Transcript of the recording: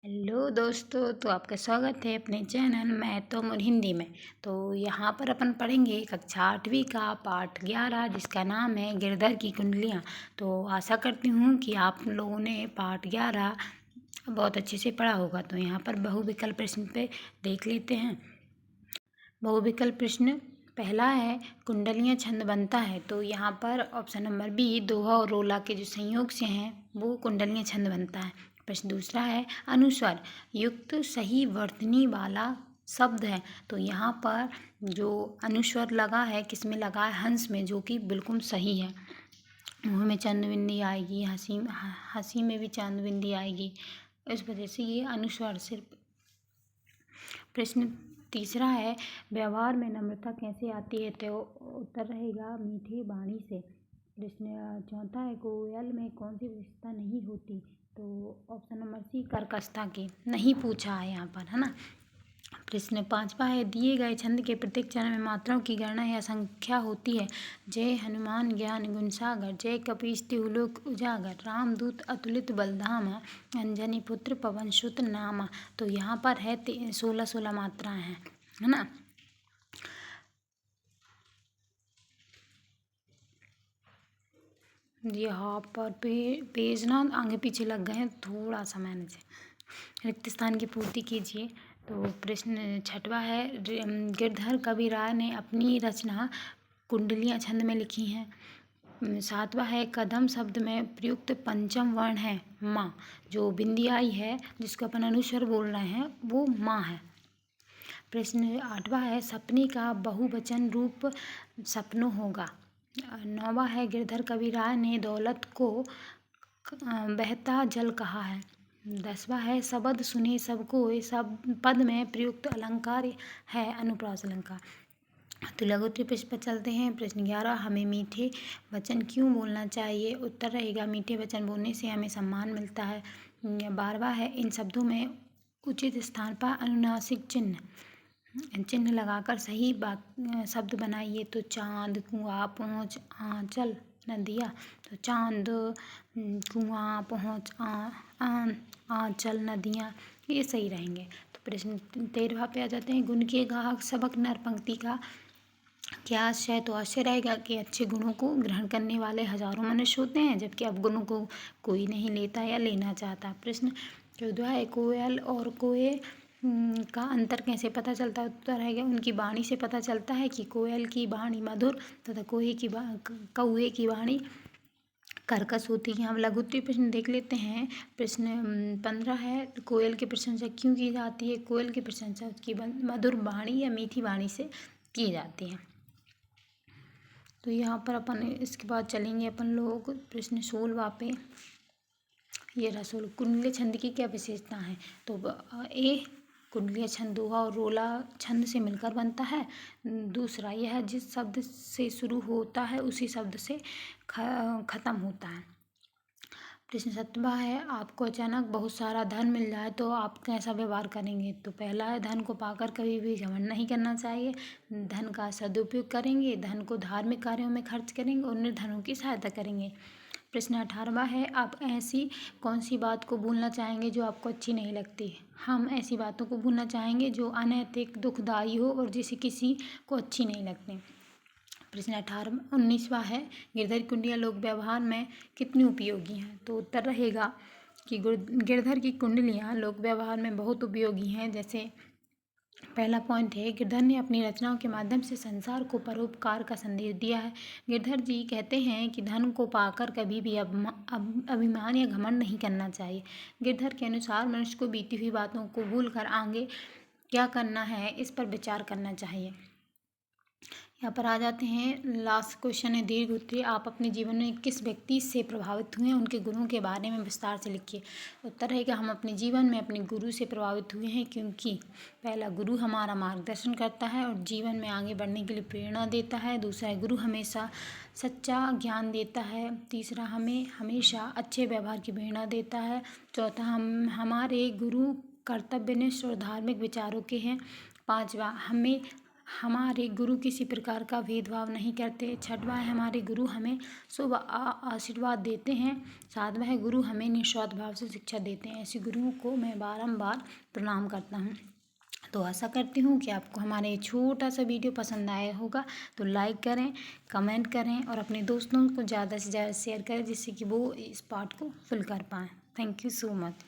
Hello दोस्तों, तो आपका स्वागत है अपने चैनल मैं तो मोर हिंदी में। तो यहाँ पर अपन पढ़ेंगे कक्षा 8वीं का पाठ 11 जिसका नाम है गिरधर की कुंडलियाँ। तो आशा करती हूँ कि आप लोगों ने पाठ 11 बहुत अच्छे से पढ़ा होगा। तो यहाँ पर बहुविकल्प प्रश्न पे देख लेते हैं। बहुविकल्प प्रश्न पहला है, कुंडलियाँ छंद बनता है। तो यहाँ पर ऑप्शन नंबर बी, दोहा और रोला के जो संयोग से हैं वो कुंडलियाँ छंद बनता है। प्रश्न दूसरा है, अनुस्वर युक्त सही वर्तनी वाला शब्द है। तो यहाँ पर जो अनुस्वर लगा है किस में लगा है? हंस में, जो कि बिल्कुल सही है। मुँह में चंद बिंदी आएगी, हंसी में भी चंद बिंदी आएगी, इस वजह से ये अनुस्वर सिर्फ। प्रश्न तीसरा है, व्यवहार में नम्रता कैसे आती है? तो उत्तर रहेगा मीठे वाणी से। प्रश्न चौथा है, कोयल में कौन सी विशेषता नहीं होती? तो ऑप्शन नंबर सी, कर्कशता की। नहीं पूछा है यहाँ पर, है ना। प्रश्न पांचवा है, दिए गए छंद के प्रत्येक चरण में मात्राओं की गणना या संख्या होती है। जय हनुमान ज्ञान गुण सागर, जय कपीस तिहुलोक उजागर, रामदूत अतुलित बलधामा, अंजनी पुत्र पवन सुत नामा। तो यहाँ पर है 16 मात्राएं हैं, है ना। यहाँ पर पेज ना आगे पीछे लग गए हैं, थोड़ा सा मैंने से रिक्त स्थान की पूर्ति कीजिए। तो प्रश्न छठवा है, गिरधर कवि राय ने अपनी रचना कुंडलियाँ छंद में लिखी हैं। सातवां है, कदम शब्द में प्रयुक्त पंचम वर्ण है माँ। जो बिंदी आई है जिसको अपन अनुस्वर बोल रहे हैं वो माँ है। प्रश्न आठवां है, सपने का बहुवचन रूप सपनों होगा। नौवां है, गिरधर कवि राय ने दौलत को बहता जल कहा है। 10वां है, शब्द सुने सबको, सब पद में प्रयुक्त अलंकार है अनुप्रास अलंकार। तो लघुत्तरीय प्रश्न पर चलते हैं। प्रश्न 11, हमें मीठे वचन क्यों बोलना चाहिए? उत्तर रहेगा मीठे वचन बोलने से हमें सम्मान मिलता है। 12वां है, इन शब्दों में उचित स्थान पर अनुनासिक चिन्ह लगाकर सही शब्द बनाइए। तो चांद, कुआं, पहुँच, आंचल, नदिया। तो चांद, कुआं, पहुँच, आंचल, नदियाँ, ये सही रहेंगे। तो प्रश्न 13वां पे आ जाते हैं, गुण के गाहक सबक नर पंक्ति का क्या आशय है? तो आशय रहेगा कि अच्छे गुणों को ग्रहण करने वाले हजारों मनुष्य होते हैं, जबकि अवगुणों को कोई नहीं लेता या लेना चाहता। प्रश्न 14 है, कोयल और कोए का अंतर कैसे पता चलता है? उत्तर रहेगा उनकी वाणी से पता चलता है कि कोयल की वाणी मधुर तथा कौए की वाणी कर्कश होती है। हम लघुत्तरीय प्रश्न देख लेते हैं। प्रश्न 15 है, कोयल की प्रशंसा क्यों की जाती है? कोयल की प्रशंसा उसकी मधुर वाणी या मीठी वाणी से की जाती है। तो यहाँ पर अपन इसके बाद चलेंगे अपन लोग प्रश्न 16 पे। ये रहा 16, कुंडली छंद की क्या विशेषता है? तो कुंडलिया छंद दोहा और रोला छंद से मिलकर बनता है। दूसरा, यह जिस शब्द से शुरू होता है उसी शब्द से खत्म होता है। प्रश्न 17 है, आपको अचानक बहुत सारा धन मिल जाए तो आप कैसा व्यवहार करेंगे? तो पहला है, धन को पाकर कभी भी घमंड नहीं करना चाहिए, धन का सदुपयोग करेंगे, धन को धार्मिक कार्यों में खर्च करेंगे और निर्धनों की सहायता करेंगे। प्रश्न 18वां है, आप ऐसी कौन सी बात को भूलना चाहेंगे जो आपको अच्छी नहीं लगती? हम ऐसी बातों को भूलना चाहेंगे जो अनैतिक, दुखदायी हो और जिसे किसी को अच्छी नहीं लगती। प्रश्न 19वां है, गिरधर कुंडियाँ लोक व्यवहार में कितनी उपयोगी हैं? तो उत्तर रहेगा कि गिरधर की कुंडलियाँ लोक व्यवहार में बहुत उपयोगी हैं। जैसे पहला पॉइंट है, गिरधर ने अपनी रचनाओं के माध्यम से संसार को परोपकार का संदेश दिया है। गिरधर जी कहते हैं कि धन को पाकर कभी भी अभिमान या घमंड नहीं करना चाहिए। गिरधर के अनुसार मनुष्य को बीती हुई बातों को भूलकर आगे क्या करना है इस पर विचार करना चाहिए। यहाँ पर आ जाते हैं, लास्ट क्वेश्चन है दीर्घ उत्तरीय, आप अपने जीवन में किस व्यक्ति से प्रभावित हुए हैं, उनके गुणों के बारे में विस्तार से लिखिए। उत्तर है कि हम अपने जीवन में अपने गुरु से प्रभावित हुए हैं, क्योंकि पहला, गुरु हमारा मार्गदर्शन करता है और जीवन में आगे बढ़ने के लिए प्रेरणा देता है। दूसरा है, गुरु हमेशा सच्चा ज्ञान देता है। तीसरा, हमें हमेशा अच्छे व्यवहार की प्रेरणा देता है। चौथा, हमारे गुरु कर्तव्यनिष्ठ और धार्मिक विचारों के हैं। पाँचवा, हमारे गुरु किसी प्रकार का भेदभाव नहीं करते। छठवां है हमारे गुरु हमें शुभ आशीर्वाद देते हैं। सातवां है गुरु हमें निस्वार्थ भाव से शिक्षा देते हैं। ऐसे गुरुओं को मैं बारंबार प्रणाम करता हूँ। तो आशा करती हूँ कि आपको हमारा ये छोटा सा वीडियो पसंद आया होगा। तो लाइक करें, कमेंट करें और अपने दोस्तों को ज़्यादा से ज़्यादा शेयर करें, जिससे कि वो इस पार्ट को फिल कर पाएँ। Thank you so much.